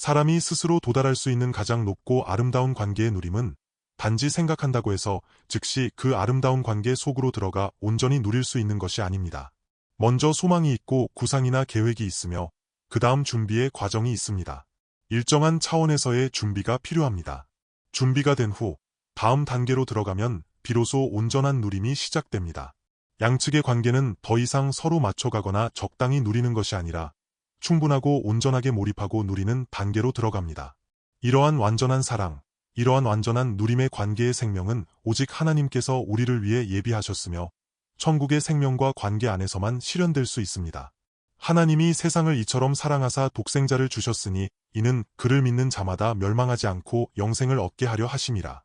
사람이 스스로 도달할 수 있는 가장 높고 아름다운 관계의 누림은 단지 생각한다고 해서 즉시 그 아름다운 관계 속으로 들어가 온전히 누릴 수 있는 것이 아닙니다. 먼저 소망이 있고 구상이나 계획이 있으며 그 다음 준비의 과정이 있습니다. 일정한 차원에서의 준비가 필요합니다. 준비가 된 후 다음 단계로 들어가면 비로소 온전한 누림이 시작됩니다. 양측의 관계는 더 이상 서로 맞춰가거나 적당히 누리는 것이 아니라 충분하고 온전하게 몰입하고 누리는 단계로 들어갑니다. 이러한 완전한 사랑, 이러한 완전한 누림의 관계의 생명은 오직 하나님께서 우리를 위해 예비하셨으며 천국의 생명과 관계 안에서만 실현될 수 있습니다. 하나님이 세상을 이처럼 사랑하사 독생자를 주셨으니 이는 그를 믿는 자마다 멸망하지 않고 영생을 얻게 하려 하심이라.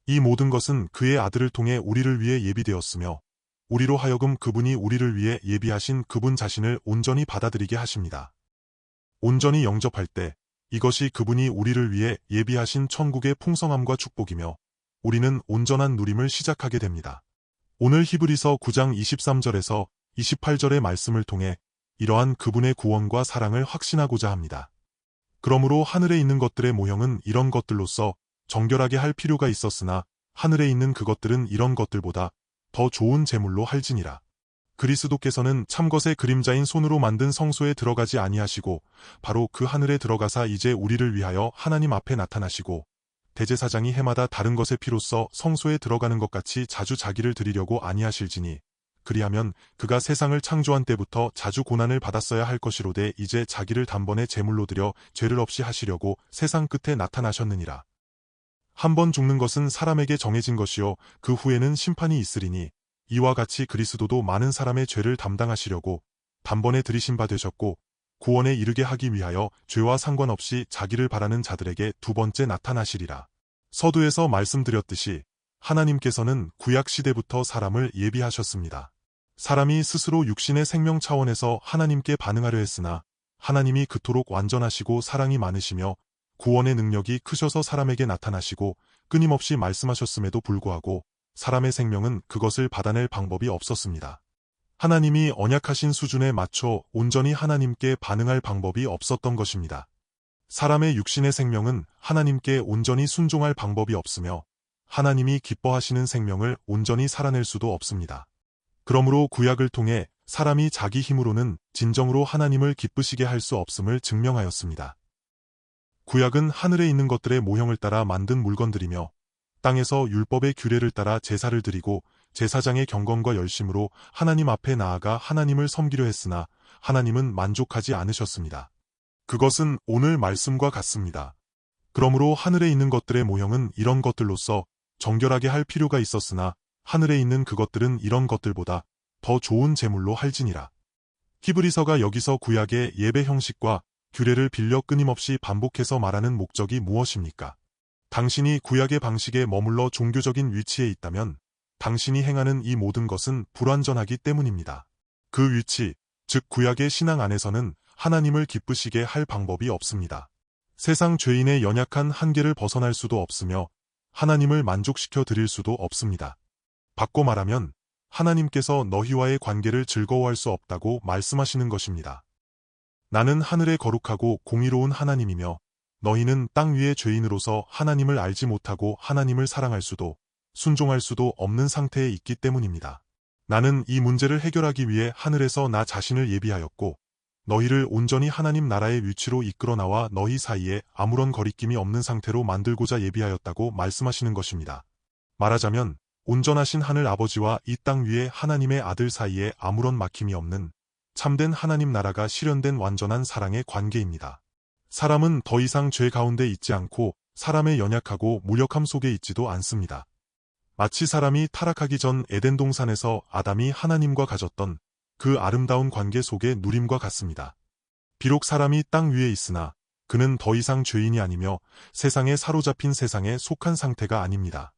이 모든 것은 그의 아들을 통해 우리를 위해 예비되었으며 우리로 하여금 그분이 우리를 위해 예비하신 그분 자신을 온전히 받아들이게 하십니다. 온전히 영접할 때 이것이 그분이 우리를 위해 예비하신 천국의 풍성함과 축복이며 우리는 온전한 누림을 시작하게 됩니다. 오늘 히브리서 9장 23절에서 28절의 말씀을 통해 이러한 그분의 구원과 사랑을 확신하고자 합니다. 그러므로 하늘에 있는 것들의 모형은 이런 것들로서 정결하게 할 필요가 있었으나 하늘에 있는 그것들은 이런 것들보다 더 좋은 제물로 할지니라. 그리스도께서는 참것의 그림자인 손으로 만든 성소에 들어가지 아니하시고 바로 그 하늘에 들어가사 이제 우리를 위하여 하나님 앞에 나타나시고 대제사장이 해마다 다른 것의 피로써 성소에 들어가는 것 같이 자주 자기를 드리려고 아니하실지니 그리하면 그가 세상을 창조한 때부터 자주 고난을 받았어야 할 것이로되 이제 자기를 단번에 제물로 드려 죄를 없이 하시려고 세상 끝에 나타나셨느니라. 한 번 죽는 것은 사람에게 정해진 것이요 그 후에는 심판이 있으리니 이와 같이 그리스도도 많은 사람의 죄를 담당하시려고 단번에 들이신 바 되셨고 구원에 이르게 하기 위하여 죄와 상관없이 자기를 바라는 자들에게 두 번째 나타나시리라. 서두에서 말씀드렸듯이 하나님께서는 구약 시대부터 사람을 예비하셨습니다. 사람이 스스로 육신의 생명 차원에서 하나님께 반응하려 했으나 하나님이 그토록 완전하시고 사랑이 많으시며 구원의 능력이 크셔서 사람에게 나타나시고 끊임없이 말씀하셨음에도 불구하고 사람의 생명은 그것을 받아낼 방법이 없었습니다. 하나님이 언약하신 수준에 맞춰 온전히 하나님께 반응할 방법이 없었던 것입니다. 사람의 육신의 생명은 하나님께 온전히 순종할 방법이 없으며 하나님이 기뻐하시는 생명을 온전히 살아낼 수도 없습니다. 그러므로 구약을 통해 사람이 자기 힘으로는 진정으로 하나님을 기쁘시게 할 수 없음을 증명하였습니다. 구약은 하늘에 있는 것들의 모형을 따라 만든 물건들이며 땅에서 율법의 규례를 따라 제사를 드리고 제사장의 경건과 열심으로 하나님 앞에 나아가 하나님을 섬기려 했으나 하나님은 만족하지 않으셨습니다. 그것은 오늘 말씀과 같습니다. 그러므로 하늘에 있는 것들의 모형은 이런 것들로서 정결하게 할 필요가 있었으나 하늘에 있는 그것들은 이런 것들보다 더 좋은 제물로 할지니라. 히브리서가 여기서 구약의 예배 형식과 규례를 빌려 끊임없이 반복해서 말하는 목적이 무엇입니까? 당신이 구약의 방식에 머물러 종교적인 위치에 있다면 당신이 행하는 이 모든 것은 불완전하기 때문입니다. 그 위치, 즉 구약의 신앙 안에서는 하나님을 기쁘시게 할 방법이 없습니다. 세상 죄인의 연약한 한계를 벗어날 수도 없으며 하나님을 만족시켜 드릴 수도 없습니다. 바꿔 말하면 하나님께서 너희와의 관계를 즐거워할 수 없다고 말씀하시는 것입니다. 나는 하늘의 거룩하고 공의로운 하나님이며 너희는 땅 위의 죄인으로서 하나님을 알지 못하고 하나님을 사랑할 수도 순종할 수도 없는 상태에 있기 때문입니다. 나는 이 문제를 해결하기 위해 하늘에서 나 자신을 예비하였고 너희를 온전히 하나님 나라의 위치로 이끌어 나와 너희 사이에 아무런 거리낌이 없는 상태로 만들고자 예비하였다고 말씀하시는 것입니다. 말하자면 온전하신 하늘 아버지와 이 땅 위의 하나님의 아들 사이에 아무런 막힘이 없는 참된 하나님 나라가 실현된 완전한 사랑의 관계입니다. 사람은 더 이상 죄 가운데 있지 않고 사람의 연약하고 무력함 속에 있지도 않습니다. 마치 사람이 타락하기 전 에덴 동산에서 아담이 하나님과 가졌던 그 아름다운 관계 속의 누림과 같습니다. 비록 사람이 땅 위에 있으나 그는 더 이상 죄인이 아니며 세상에 사로잡힌 세상에 속한 상태가 아닙니다.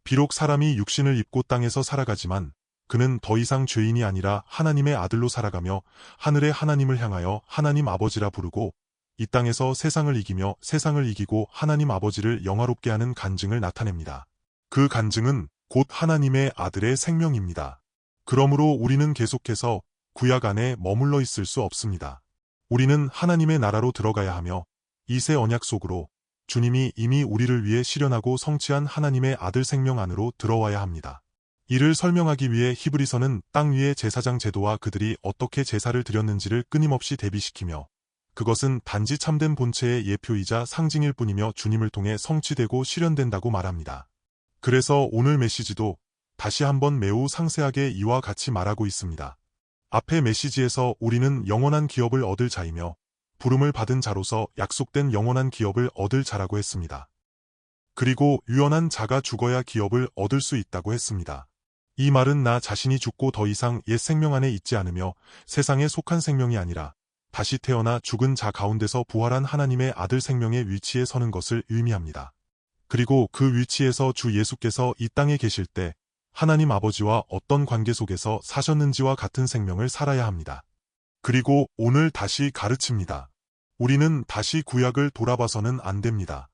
비록 사람이 육신을 입고 땅에서 살아가지만 그는 더 이상 죄인이 아니라 하나님의 아들로 살아가며 하늘의 하나님을 향하여 하나님 아버지라 부르고 이 땅에서 세상을 이기며 세상을 이기고 하나님 아버지를 영화롭게 하는 간증을 나타냅니다. 그 간증은 곧 하나님의 아들의 생명입니다. 그러므로 우리는 계속해서 구약 안에 머물러 있을 수 없습니다. 우리는 하나님의 나라로 들어가야 하며 이 새 언약 속으로 주님이 이미 우리를 위해 실현하고 성취한 하나님의 아들 생명 안으로 들어와야 합니다. 이를 설명하기 위해 히브리서는 땅 위의 제사장 제도와 그들이 어떻게 제사를 드렸는지를 끊임없이 대비시키며 그것은 단지 참된 본체의 예표이자 상징일 뿐이며 주님을 통해 성취되고 실현된다고 말합니다. 그래서 오늘 메시지도 다시 한번 매우 상세하게 이와 같이 말하고 있습니다. 앞의 메시지에서 우리는 영원한 기업을 얻을 자이며 부름을 받은 자로서 약속된 영원한 기업을 얻을 자라고 했습니다. 그리고 유언한 자가 죽어야 기업을 얻을 수 있다고 했습니다. 이 말은 나 자신이 죽고 더 이상 옛 생명 안에 있지 않으며 세상에 속한 생명이 아니라 다시 태어나 죽은 자 가운데서 부활한 하나님의 아들 생명의 위치에 서는 것을 의미합니다. 그리고 그 위치에서 주 예수께서 이 땅에 계실 때 하나님 아버지와 어떤 관계 속에서 사셨는지와 같은 생명을 살아야 합니다. 그리고 오늘 다시 가르칩니다. 우리는 다시 구약을 돌아봐서는 안 됩니다.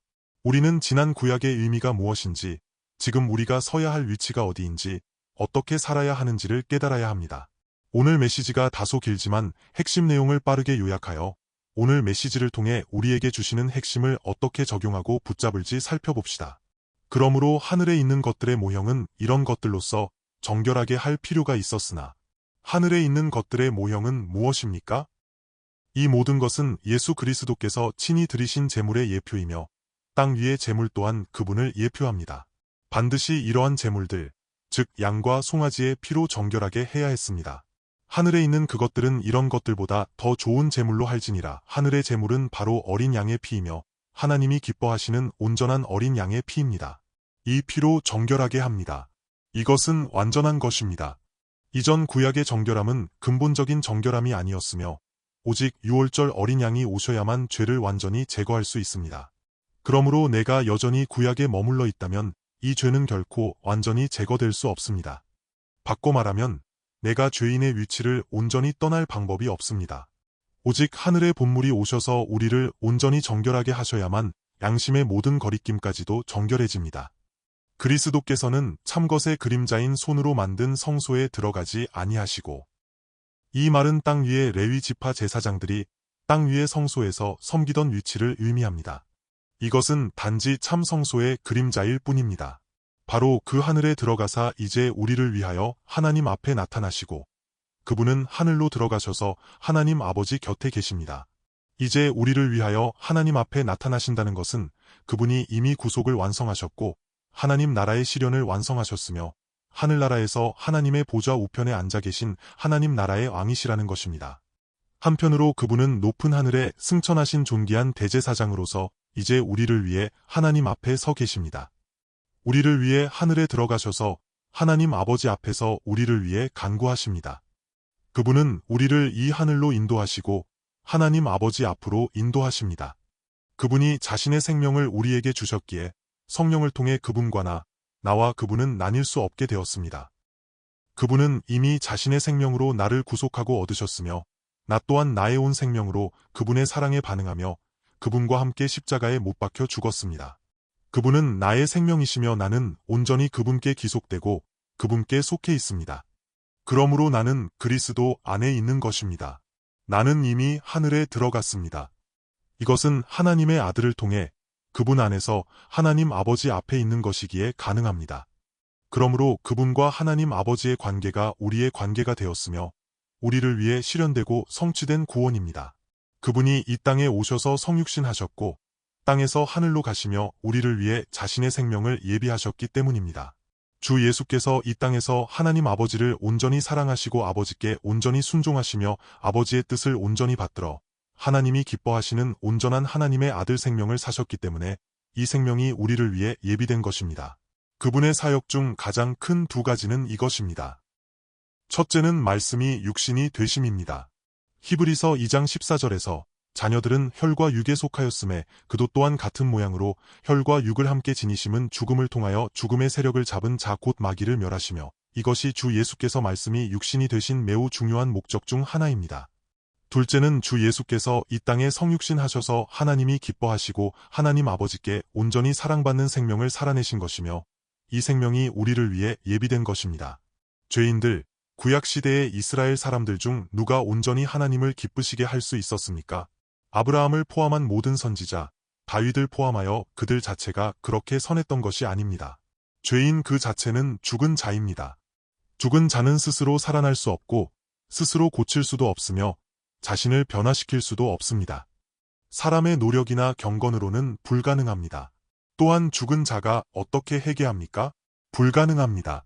우리는 지난 구약의 의미가 무엇인지, 지금 우리가 서야 할 위치가 어디인지, 어떻게 살아야 하는지를 깨달아야 합니다. 오늘 메시지가 다소 길지만 핵심 내용을 빠르게 요약하여 오늘 메시지를 통해 우리에게 주시는 핵심을 어떻게 적용하고 붙잡을지 살펴봅시다. 그러므로 하늘에 있는 것들의 모형은 이런 것들로서 정결하게 할 필요가 있었으나 하늘에 있는 것들의 모형은 무엇입니까? 이 모든 것은 예수 그리스도께서 친히 드리신 제물의 예표이며 땅 위의 제물 또한 그분을 예표합니다. 반드시 이러한 제물들, 즉 양과 송아지의 피로 정결하게 해야 했습니다. 하늘에 있는 그것들은 이런 것들보다 더 좋은 제물로 할지니라. 하늘의 제물은 바로 어린 양의 피이며 하나님이 기뻐하시는 온전한 어린 양의 피입니다. 이 피로 정결하게 합니다. 이것은 완전한 것입니다. 이전 구약의 정결함은 근본적인 정결함이 아니었으며 오직 유월절 어린 양이 오셔야만 죄를 완전히 제거할 수 있습니다. 그러므로 내가 여전히 구약에 머물러 있다면 이 죄는 결코 완전히 제거될 수 없습니다. 바꿔 말하면 내가 죄인의 위치를 온전히 떠날 방법이 없습니다. 오직 하늘의 본물이 오셔서 우리를 온전히 정결하게 하셔야만 양심의 모든 거리낌까지도 정결해집니다. 그리스도께서는 참것의 그림자인 손으로 만든 성소에 들어가지 아니하시고, 이 말은 땅 위의 레위 지파 제사장들이 땅 위의 성소에서 섬기던 위치를 의미합니다. 이것은 단지 참 성소의 그림자일 뿐입니다. 바로 그 하늘에 들어가사 이제 우리를 위하여 하나님 앞에 나타나시고 그분은 하늘로 들어가셔서 하나님 아버지 곁에 계십니다. 이제 우리를 위하여 하나님 앞에 나타나신다는 것은 그분이 이미 구속을 완성하셨고 하나님 나라의 실현을 완성하셨으며 하늘나라에서 하나님의 보좌 우편에 앉아 계신 하나님 나라의 왕이시라는 것입니다. 한편으로 그분은 높은 하늘에 승천하신 존귀한 대제사장으로서 이제 우리를 위해 하나님 앞에 서 계십니다. 우리를 위해 하늘에 들어가셔서 하나님 아버지 앞에서 우리를 위해 간구하십니다. 그분은 우리를 이 하늘로 인도하시고 하나님 아버지 앞으로 인도하십니다. 그분이 자신의 생명을 우리에게 주셨기에 성령을 통해 그분과 나와 그분은 나뉠 수 없게 되었습니다. 그분은 이미 자신의 생명으로 나를 구속하고 얻으셨으며 나 또한 나의 온 생명으로 그분의 사랑에 반응하며 그분과 함께 십자가에 못 박혀 죽었습니다. 그분은 나의 생명이시며 나는 온전히 그분께 기속되고 그분께 속해 있습니다. 그러므로 나는 그리스도 안에 있는 것입니다. 나는 이미 하늘에 들어갔습니다. 이것은 하나님의 아들을 통해 그분 안에서 하나님 아버지 앞에 있는 것이기에 가능합니다. 그러므로 그분과 하나님 아버지의 관계가 우리의 관계가 되었으며 우리를 위해 실현되고 성취된 구원입니다. 그분이 이 땅에 오셔서 성육신하셨고 땅에서 하늘로 가시며 우리를 위해 자신의 생명을 예비하셨기 때문입니다. 주 예수께서 이 땅에서 하나님 아버지를 온전히 사랑하시고 아버지께 온전히 순종하시며 아버지의 뜻을 온전히 받들어 하나님이 기뻐하시는 온전한 하나님의 아들 생명을 사셨기 때문에 이 생명이 우리를 위해 예비된 것입니다. 그분의 사역 중 가장 큰 두 가지는 이것입니다. 첫째는 말씀이 육신이 되심입니다. 히브리서 2장 14절에서 자녀들은 혈과 육에 속하였음에 그도 또한 같은 모양으로 혈과 육을 함께 지니심은 죽음을 통하여 죽음의 세력을 잡은 자 곧 마귀를 멸하시며 이것이 주 예수께서 말씀이 육신이 되신 매우 중요한 목적 중 하나입니다. 둘째는 주 예수께서 이 땅에 성육신하셔서 하나님이 기뻐하시고 하나님 아버지께 온전히 사랑받는 생명을 살아내신 것이며 이 생명이 우리를 위해 예비된 것입니다. 죄인들, 구약시대의 이스라엘 사람들 중 누가 온전히 하나님을 기쁘시게 할 수 있었습니까? 아브라함을 포함한 모든 선지자, 다윗을 포함하여 그들 자체가 그렇게 선했던 것이 아닙니다. 죄인 그 자체는 죽은 자입니다. 죽은 자는 스스로 살아날 수 없고 스스로 고칠 수도 없으며 자신을 변화시킬 수도 없습니다. 사람의 노력이나 경건으로는 불가능합니다. 또한 죽은 자가 어떻게 회개합니까? 불가능합니다.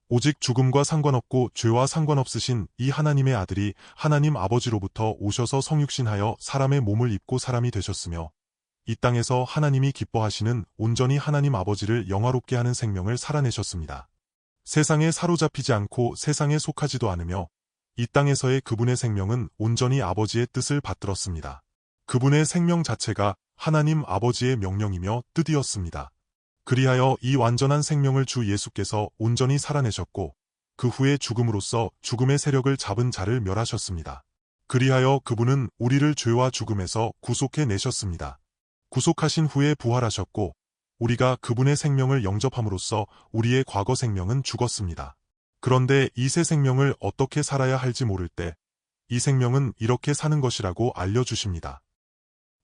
오직 죽음과 상관없고 죄와 상관없으신 이 하나님의 아들이 하나님 아버지로부터 오셔서 성육신하여 사람의 몸을 입고 사람이 되셨으며 이 땅에서 하나님이 기뻐하시는 온전히 하나님 아버지를 영화롭게 하는 생명을 살아내셨습니다. 세상에 사로잡히지 않고 세상에 속하지도 않으며 이 땅에서의 그분의 생명은 온전히 아버지의 뜻을 받들었습니다. 그분의 생명 자체가 하나님 아버지의 명령이며 뜻이었습니다. 그리하여 이 완전한 생명을 주 예수께서 온전히 살아내셨고 그 후에 죽음으로써 죽음의 세력을 잡은 자를 멸하셨습니다. 그리하여 그분은 우리를 죄와 죽음에서 구속해 내셨습니다. 구속하신 후에 부활하셨고 우리가 그분의 생명을 영접함으로써 우리의 과거 생명은 죽었습니다. 그런데 이 새 생명을 어떻게 살아야 할지 모를 때 이 생명은 이렇게 사는 것이라고 알려주십니다.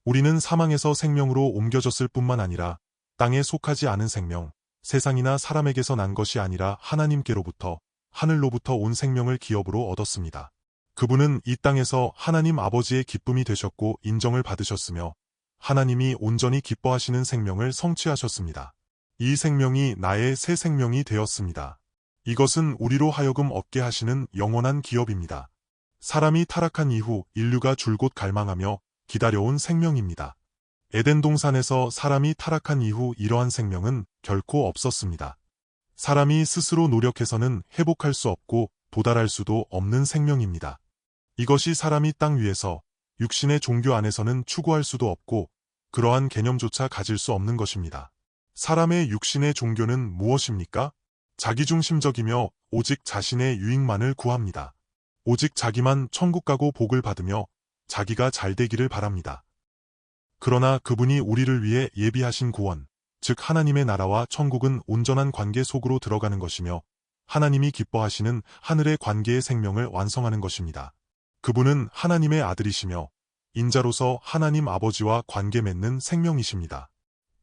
우리는 사망에서 생명으로 옮겨졌을 뿐만 아니라 땅에 속하지 않은 생명, 세상이나 사람에게서 난 것이 아니라 하나님께로부터, 하늘로부터 온 생명을 기업으로 얻었습니다. 그분은 이 땅에서 하나님 아버지의 기쁨이 되셨고 인정을 받으셨으며 하나님이 온전히 기뻐하시는 생명을 성취하셨습니다. 이 생명이 나의 새 생명이 되었습니다. 이것은 우리로 하여금 얻게 하시는 영원한 기업입니다. 사람이 타락한 이후 인류가 줄곧 갈망하며 기다려온 생명입니다. 에덴 동산에서 사람이 타락한 이후 이러한 생명은 결코 없었습니다. 사람이 스스로 노력해서는 회복할 수 없고 도달할 수도 없는 생명입니다. 이것이 사람이 땅 위에서 육신의 종교 안에서는 추구할 수도 없고 그러한 개념조차 가질 수 없는 것입니다. 사람의 육신의 종교는 무엇입니까? 자기중심적이며 오직 자신의 유익만을 구합니다. 오직 자기만 천국 가고 복을 받으며 자기가 잘 되기를 바랍니다. 그러나 그분이 우리를 위해 예비하신 구원, 즉 하나님의 나라와 천국은 온전한 관계 속으로 들어가는 것이며 하나님이 기뻐하시는 하늘의 관계의 생명을 완성하는 것입니다. 그분은 하나님의 아들이시며 인자로서 하나님 아버지와 관계 맺는 생명이십니다.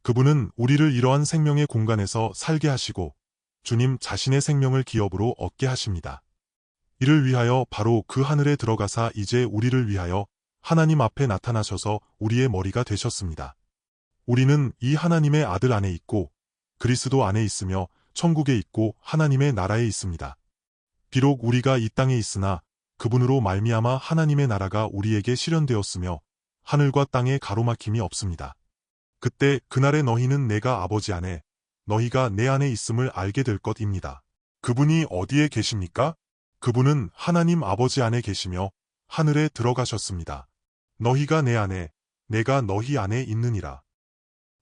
그분은 우리를 이러한 생명의 공간에서 살게 하시고 주님 자신의 생명을 기업으로 얻게 하십니다. 이를 위하여 바로 그 하늘에 들어가사 이제 우리를 위하여 하나님 앞에 나타나셔서 우리의 머리가 되셨습니다. 우리는 이 하나님의 아들 안에 있고 그리스도 안에 있으며 천국에 있고 하나님의 나라에 있습니다. 비록 우리가 이 땅에 있으나 그분으로 말미암아 하나님의 나라가 우리에게 실현되었으며 하늘과 땅에 가로막힘이 없습니다. 그때 그날에 너희는 내가 아버지 안에 너희가 내 안에 있음을 알게 될 것입니다. 그분이 어디에 계십니까? 그분은 하나님 아버지 안에 계시며 하늘에 들어가셨습니다. 너희가 내 안에 내가 너희 안에 있느니라.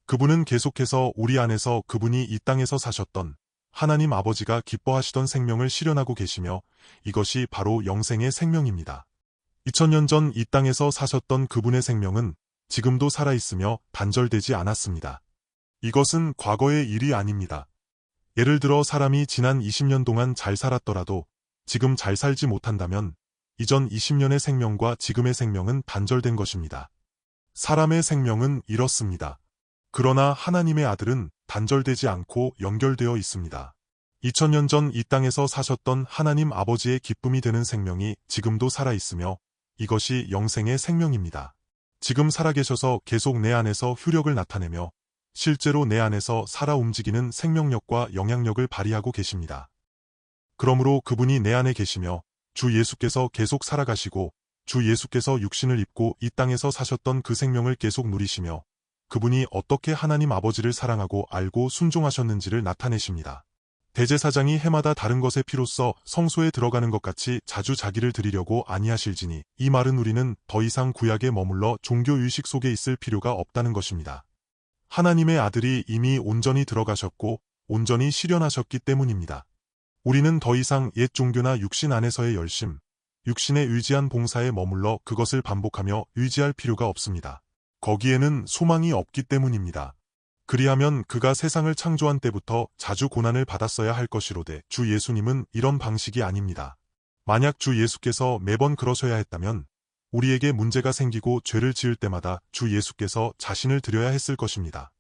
그분은 계속해서 우리 안에서 그분이 이 땅에서 사셨던 하나님 아버지가 기뻐하시던 생명을 실현하고 계시며 이것이 바로 영생의 생명입니다. 2000년 전 이 땅에서 사셨던 그분의 생명은 지금도 살아있으며 단절되지 않았습니다. 이것은 과거의 일이 아닙니다. 예를 들어 사람이 지난 20년 동안 잘 살았더라도 지금 잘 살지 못한다면 이전 20년의 생명과 지금의 생명은 단절된 것입니다. 사람의 생명은 이렇습니다. 그러나 하나님의 아들은 단절되지 않고 연결되어 있습니다. 2000년 전 이 땅에서 사셨던 하나님 아버지의 기쁨이 되는 생명이 지금도 살아있으며 이것이 영생의 생명입니다. 지금 살아계셔서 계속 내 안에서 효력을 나타내며 실제로 내 안에서 살아 움직이는 생명력과 영향력을 발휘하고 계십니다. 그러므로 그분이 내 안에 계시며 주 예수께서 계속 살아가시고 주 예수께서 육신을 입고 이 땅에서 사셨던 그 생명을 계속 누리시며 그분이 어떻게 하나님 아버지를 사랑하고 알고 순종하셨는지를 나타내십니다. 대제사장이 해마다 다른 것의 피로써 성소에 들어가는 것 같이 자주 자기를 드리려고 아니하실지니 이 말은 우리는 더 이상 구약에 머물러 종교의식 속에 있을 필요가 없다는 것입니다. 하나님의 아들이 이미 온전히 들어가셨고 온전히 실현하셨기 때문입니다. 우리는 더 이상 옛 종교나 육신 안에서의 열심, 육신에 의지한 봉사에 머물러 그것을 반복하며 의지할 필요가 없습니다. 거기에는 소망이 없기 때문입니다. 그리하면 그가 세상을 창조한 때부터 자주 고난을 받았어야 할 것이로되 주 예수님은 이런 방식이 아닙니다. 만약 주 예수께서 매번 그러셔야 했다면 우리에게 문제가 생기고 죄를 지을 때마다 주 예수께서 자신을 드려야 했을 것입니다.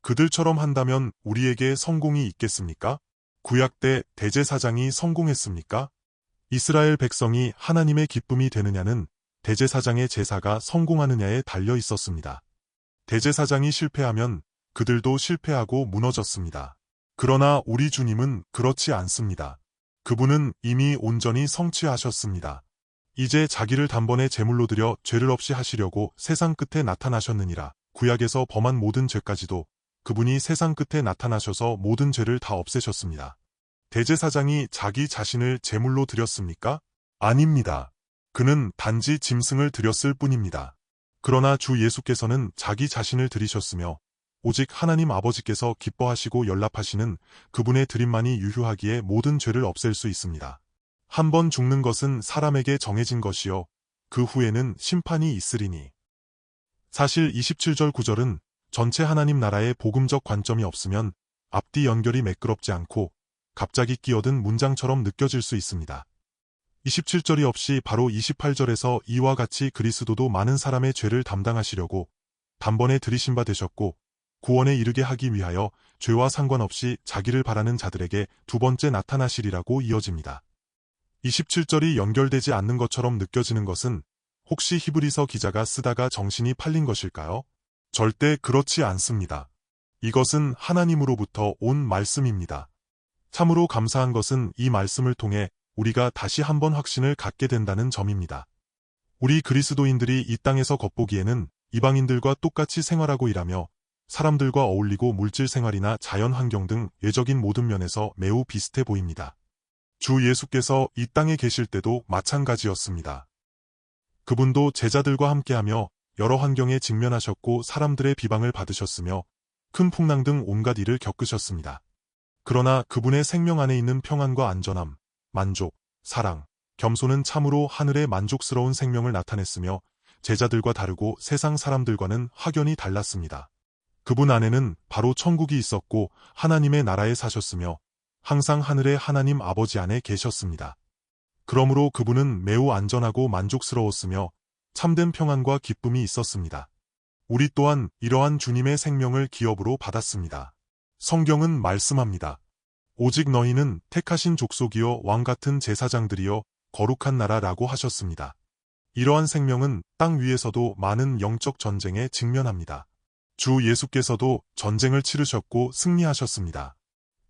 그들처럼 한다면 우리에게 성공이 있겠습니까? 구약 때 대제사장이 성공했습니까? 이스라엘 백성이 하나님의 기쁨이 되느냐는 대제사장의 제사가 성공하느냐에 달려 있었습니다. 대제사장이 실패하면 그들도 실패하고 무너졌습니다. 그러나 우리 주님은 그렇지 않습니다. 그분은 이미 온전히 성취하셨습니다. 이제 자기를 단번에 제물로 드려 죄를 없이 하시려고 세상 끝에 나타나셨느니라. 구약에서 범한 모든 죄까지도 그분이 세상 끝에 나타나셔서 모든 죄를 다 없애셨습니다. 대제사장이 자기 자신을 제물로 드렸습니까? 아닙니다. 그는 단지 짐승을 드렸을 뿐입니다. 그러나 주 예수께서는 자기 자신을 드리셨으며 오직 하나님 아버지께서 기뻐하시고 연락하시는 그분의 드림만이 유효하기에 모든 죄를 없앨 수 있습니다. 한 번 죽는 것은 사람에게 정해진 것이요 그 후에는 심판이 있으리니. 사실 27절 9절은 전체 하나님 나라의 복음적 관점이 없으면 앞뒤 연결이 매끄럽지 않고 갑자기 끼어든 문장처럼 느껴질 수 있습니다. 27절이 없이 바로 28절에서 이와 같이 그리스도도 많은 사람의 죄를 담당하시려고 단번에 들이신 바 되셨고 구원에 이르게 하기 위하여 죄와 상관없이 자기를 바라는 자들에게 두 번째 나타나시리라고 이어집니다. 27절이 연결되지 않는 것처럼 느껴지는 것은 혹시 히브리서 기자가 쓰다가 정신이 팔린 것일까요? 절대 그렇지 않습니다. 이것은 하나님으로부터 온 말씀입니다. 참으로 감사한 것은 이 말씀을 통해 우리가 다시 한번 확신을 갖게 된다는 점입니다. 우리 그리스도인들이 이 땅에서 겉보기에는 이방인들과 똑같이 생활하고 일하며 사람들과 어울리고 물질 생활이나 자연 환경 등 외적인 모든 면에서 매우 비슷해 보입니다. 주 예수께서 이 땅에 계실 때도 마찬가지였습니다. 그분도 제자들과 함께하며 여러 환경에 직면하셨고 사람들의 비방을 받으셨으며 큰 풍랑 등 온갖 일을 겪으셨습니다. 그러나 그분의 생명 안에 있는 평안과 안전함, 만족, 사랑, 겸손은 참으로 하늘의 만족스러운 생명을 나타냈으며 제자들과 다르고 세상 사람들과는 확연히 달랐습니다. 그분 안에는 바로 천국이 있었고 하나님의 나라에 사셨으며 항상 하늘의 하나님 아버지 안에 계셨습니다. 그러므로 그분은 매우 안전하고 만족스러웠으며 참된 평안과 기쁨이 있었습니다. 우리 또한 이러한 주님의 생명을 기업으로 받았습니다. 성경은 말씀합니다. 오직 너희는 택하신 족속이요 왕 같은 제사장들이요 거룩한 나라라고 하셨습니다. 이러한 생명은 땅 위에서도 많은 영적 전쟁에 직면합니다. 주 예수께서도 전쟁을 치르셨고 승리하셨습니다.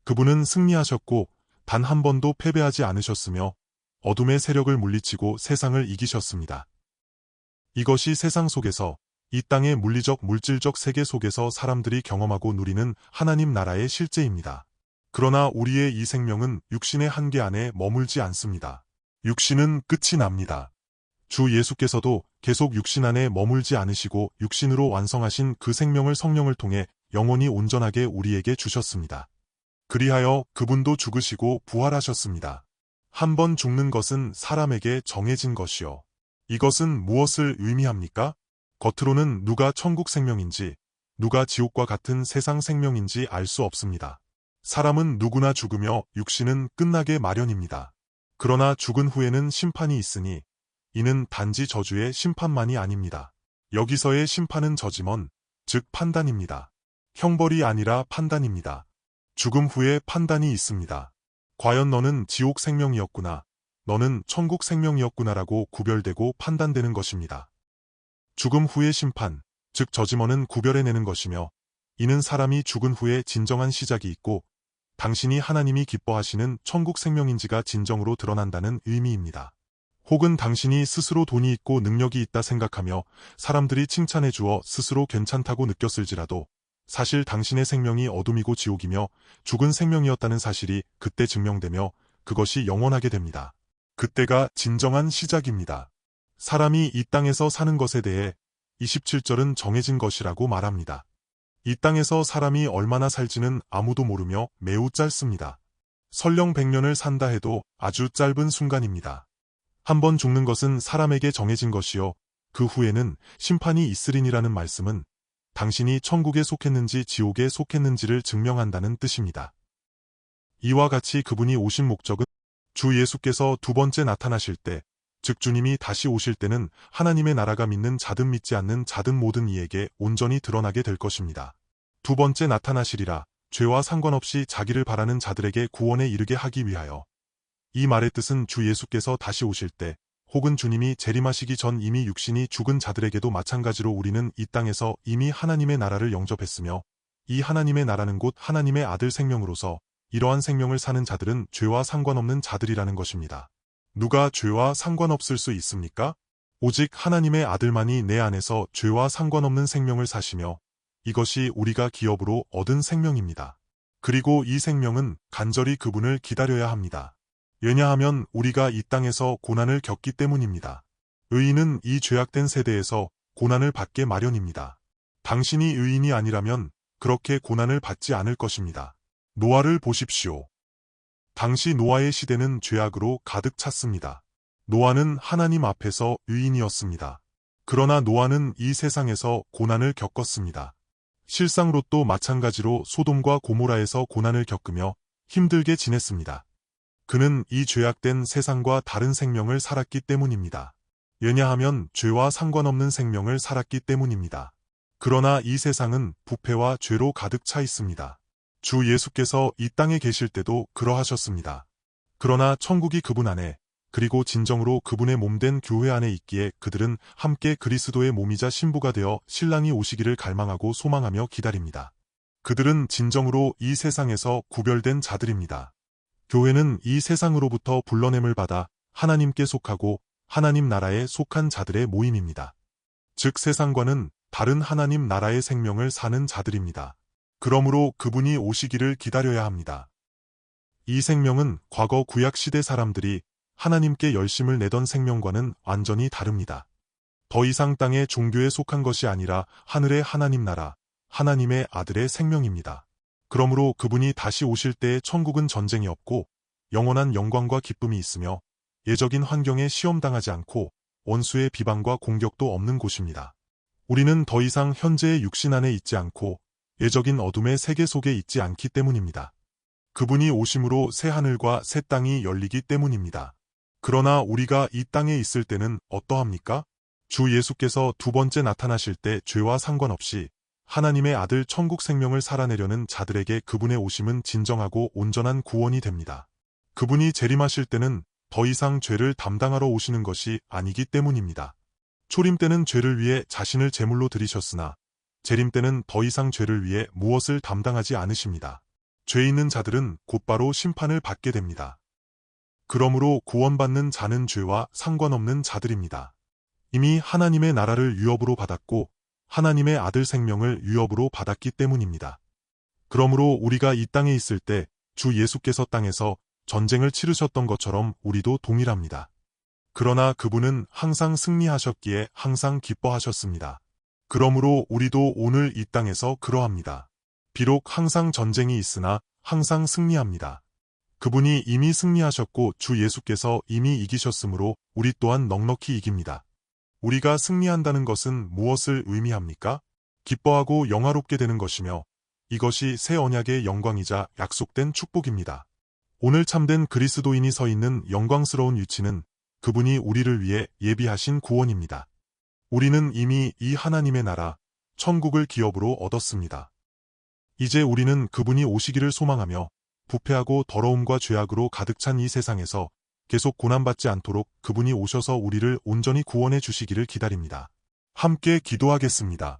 그분은 승리하셨고 단 한 번도 패배하지 않으셨으며 어둠의 세력을 물리치고 세상을 이기셨습니다. 이것이 세상 속에서 이 땅의 물리적 물질적 세계 속에서 사람들이 경험하고 누리는 하나님 나라의 실제입니다. 그러나 우리의 이 생명은 육신의 한계 안에 머물지 않습니다. 육신은 끝이 납니다. 주 예수께서도 계속 육신 안에 머물지 않으시고 육신으로 완성하신 그 생명을 성령을 통해 영원히 온전하게 우리에게 주셨습니다. 그리하여 그분도 죽으시고 부활하셨습니다. 한 번 죽는 것은 사람에게 정해진 것이요. 이것은 무엇을 의미합니까? 겉으로는 누가 천국 생명인지, 누가 지옥과 같은 세상 생명인지 알 수 없습니다. 사람은 누구나 죽으며 육신은 끝나게 마련입니다. 그러나 죽은 후에는 심판이 있으니 이는 단지 저주의 심판만이 아닙니다. 여기서의 심판은 저지먼, 즉 판단입니다. 형벌이 아니라 판단입니다. 죽음 후에 판단이 있습니다. 과연 너는 지옥 생명이었구나, 너는 천국 생명이었구나라고 구별되고 판단되는 것입니다. 죽음 후의 심판, 즉 저지먼은 구별해내는 것이며 이는 사람이 죽은 후에 진정한 시작이 있고 당신이 하나님이 기뻐하시는 천국 생명인지가 진정으로 드러난다는 의미입니다. 혹은 당신이 스스로 돈이 있고 능력이 있다 생각하며 사람들이 칭찬해 주어 스스로 괜찮다고 느꼈을지라도 사실 당신의 생명이 어둠이고 지옥이며 죽은 생명이었다는 사실이 그때 증명되며 그것이 영원하게 됩니다. 그때가 진정한 시작입니다. 사람이 이 땅에서 사는 것에 대해 27절은 정해진 것이라고 말합니다. 이 땅에서 사람이 얼마나 살지는 아무도 모르며 매우 짧습니다. 설령 100년을 산다 해도 아주 짧은 순간입니다. 한 번 죽는 것은 사람에게 정해진 것이요 그 후에는 심판이 있으리니라는 말씀은 당신이 천국에 속했는지 지옥에 속했는지를 증명한다는 뜻입니다. 이와 같이 그분이 오신 목적은 주 예수께서 두 번째 나타나실 때 즉 주님이 다시 오실 때는 하나님의 나라가 믿는 자든 믿지 않는 자든 모든 이에게 온전히 드러나게 될 것입니다. 두 번째 나타나시리라. 죄와 상관없이 자기를 바라는 자들에게 구원에 이르게 하기 위하여. 이 말의 뜻은 주 예수께서 다시 오실 때 혹은 주님이 재림하시기 전 이미 육신이 죽은 자들에게도 마찬가지로 우리는 이 땅에서 이미 하나님의 나라를 영접했으며 이 하나님의 나라는 곧 하나님의 아들 생명으로서 이러한 생명을 사는 자들은 죄와 상관없는 자들이라는 것입니다. 누가 죄와 상관없을 수 있습니까? 오직 하나님의 아들만이 내 안에서 죄와 상관없는 생명을 사시며 이것이 우리가 기업으로 얻은 생명입니다. 그리고 이 생명은 간절히 그분을 기다려야 합니다. 왜냐하면 우리가 이 땅에서 고난을 겪기 때문입니다. 의인은 이 죄악된 세대에서 고난을 받게 마련입니다. 당신이 의인이 아니라면 그렇게 고난을 받지 않을 것입니다. 노아를 보십시오. 당시 노아의 시대는 죄악으로 가득 찼습니다. 노아는 하나님 앞에서 의인이었습니다. 그러나 노아는 이 세상에서 고난을 겪었습니다. 실상 롯도 마찬가지로 소돔과 고모라에서 고난을 겪으며 힘들게 지냈습니다. 그는 이 죄악된 세상과 다른 생명을 살았기 때문입니다. 왜냐하면 죄와 상관없는 생명을 살았기 때문입니다. 그러나 이 세상은 부패와 죄로 가득 차 있습니다. 주 예수께서 이 땅에 계실 때도 그러하셨습니다. 그러나 천국이 그분 안에 그리고 진정으로 그분의 몸된 교회 안에 있기에 그들은 함께 그리스도의 몸이자 신부가 되어 신랑이 오시기를 갈망하고 소망하며 기다립니다. 그들은 진정으로 이 세상에서 구별된 자들입니다. 교회는 이 세상으로부터 불러냄을 받아 하나님께 속하고 하나님 나라에 속한 자들의 모임입니다. 즉 세상과는 다른 하나님 나라의 생명을 사는 자들입니다. 그러므로 그분이 오시기를 기다려야 합니다. 이 생명은 과거 구약시대 사람들이 하나님께 열심을 내던 생명과는 완전히 다릅니다. 더 이상 땅의 종교에 속한 것이 아니라 하늘의 하나님 나라, 하나님의 아들의 생명입니다. 그러므로 그분이 다시 오실 때의 천국은 전쟁이 없고 영원한 영광과 기쁨이 있으며 예적인 환경에 시험당하지 않고 원수의 비방과 공격도 없는 곳입니다. 우리는 더 이상 현재의 육신 안에 있지 않고 예적인 어둠의 세계 속에 있지 않기 때문입니다. 그분이 오심으로 새 하늘과 새 땅이 열리기 때문입니다. 그러나 우리가 이 땅에 있을 때는 어떠합니까? 주 예수께서 두 번째 나타나실 때 죄와 상관없이 하나님의 아들 천국 생명을 살아내려는 자들에게 그분의 오심은 진정하고 온전한 구원이 됩니다. 그분이 재림하실 때는 더 이상 죄를 담당하러 오시는 것이 아니기 때문입니다. 초림 때는 죄를 위해 자신을 제물로 드리셨으나 재림 때는 더 이상 죄를 위해 무엇을 담당하지 않으십니다. 죄 있는 자들은 곧바로 심판을 받게 됩니다. 그러므로 구원받는 자는 죄와 상관없는 자들입니다. 이미 하나님의 나라를 유업으로 받았고 하나님의 아들 생명을 유업으로 받았기 때문입니다. 그러므로 우리가 이 땅에 있을 때 주 예수께서 땅에서 전쟁을 치르셨던 것처럼 우리도 동일합니다. 그러나 그분은 항상 승리하셨기에 항상 기뻐하셨습니다. 그러므로 우리도 오늘 이 땅에서 그러합니다. 비록 항상 전쟁이 있으나 항상 승리합니다. 그분이 이미 승리하셨고 주 예수께서 이미 이기셨으므로 우리 또한 넉넉히 이깁니다. 우리가 승리한다는 것은 무엇을 의미합니까? 기뻐하고 영화롭게 되는 것이며 이것이 새 언약의 영광이자 약속된 축복입니다. 오늘 참된 그리스도인이 서 있는 영광스러운 위치는 그분이 우리를 위해 예비하신 구원입니다. 우리는 이미 이 하나님의 나라, 천국을 기업으로 얻었습니다. 이제 우리는 그분이 오시기를 소망하며 부패하고 더러움과 죄악으로 가득 찬 이 세상에서 계속 고난받지 않도록 그분이 오셔서 우리를 온전히 구원해 주시기를 기다립니다. 함께 기도하겠습니다.